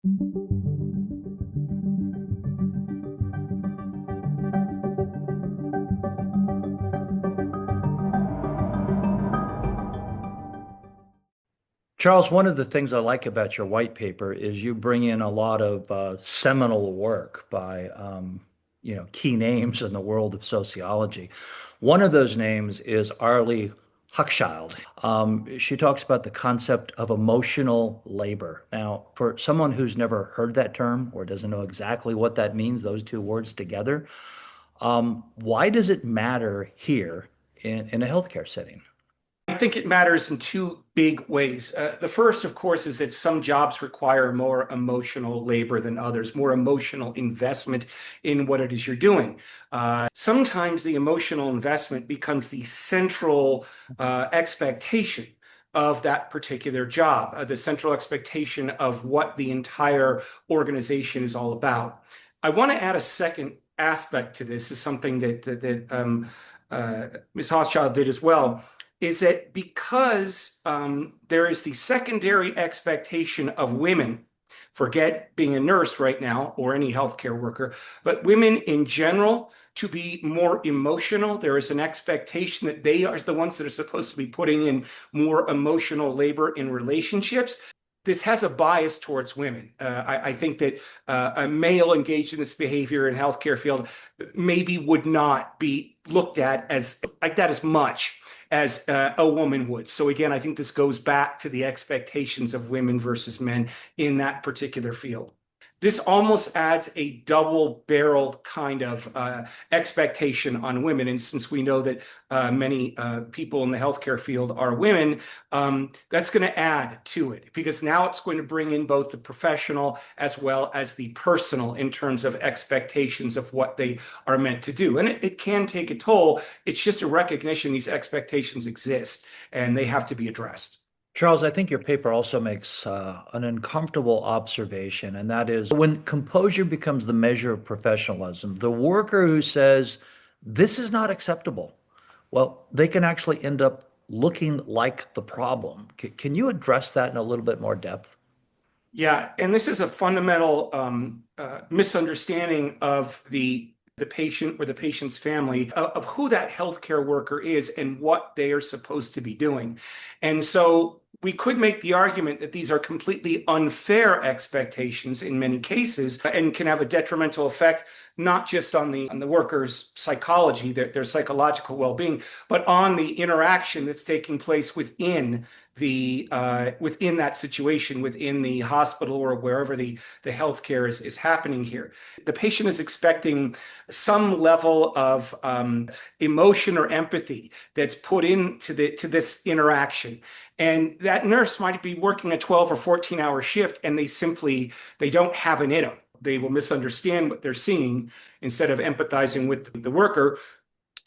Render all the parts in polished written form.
Charles, one of the things I like about your white paper is you bring in a lot of seminal work by, key names in the world of sociology. One of those names is Arlie Hochschild. She talks about the concept of emotional labor. Now, for someone who's never heard that term or doesn't know exactly what that means, those two words together, why does it matter here in a healthcare setting? I think it matters in two big ways. The first, of course, is that some jobs require more emotional labor than others, more emotional investment in what it is you're doing. Sometimes the emotional investment becomes the central expectation of that particular job, the central expectation of what the entire organization is all about. I want to add a second aspect to this, is something that Ms. Hochschild did as well, is that because there is the secondary expectation of women, forget being a nurse right now or any healthcare worker, but women in general to be more emotional. There is an expectation that they are the ones that are supposed to be putting in more emotional labor in relationships. This has a bias towards women. I think that a male engaged in this behavior in healthcare field maybe would not be looked at as like that as much as a woman would. So again, I think this goes back to the expectations of women versus men in that particular field. This almost adds a double-barreled kind of expectation on women. And since we know that many people in the healthcare field are women, that's going to add to it because now it's going to bring in both the professional as well as the personal in terms of expectations of what they are meant to do. And it can take a toll. It's just a recognition these expectations exist and they have to be addressed. Charles, I think your paper also makes an uncomfortable observation, and that is when composure becomes the measure of professionalism, the worker who says, this is not acceptable, well, they can actually end up looking like the problem. Can you address that in a little bit more depth? Yeah, and this is a fundamental misunderstanding of the patient or the patient's family of who that healthcare worker is and what they are supposed to be doing. And so we could make the argument that these are completely unfair expectations in many cases and can have a detrimental effect not just on the worker's psychology, their psychological well-being, but on the interaction that's taking place within that situation, within the hospital or wherever the healthcare is happening here. The patient is expecting some level of emotion or empathy that's put into to this interaction. And that nurse might be working a 12 or 14-hour shift and they don't have an in them. They will misunderstand what they're seeing instead of empathizing with the worker.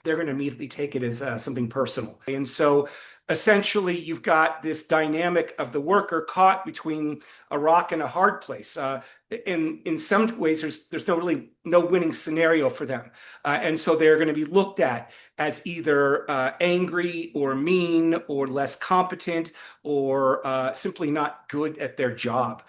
They're going to immediately take it as something personal. And so essentially, you've got this dynamic of the worker caught between a rock and a hard place. In some ways, there's no winning scenario for them. And so they're going to be looked at as either angry or mean or less competent or simply not good at their job.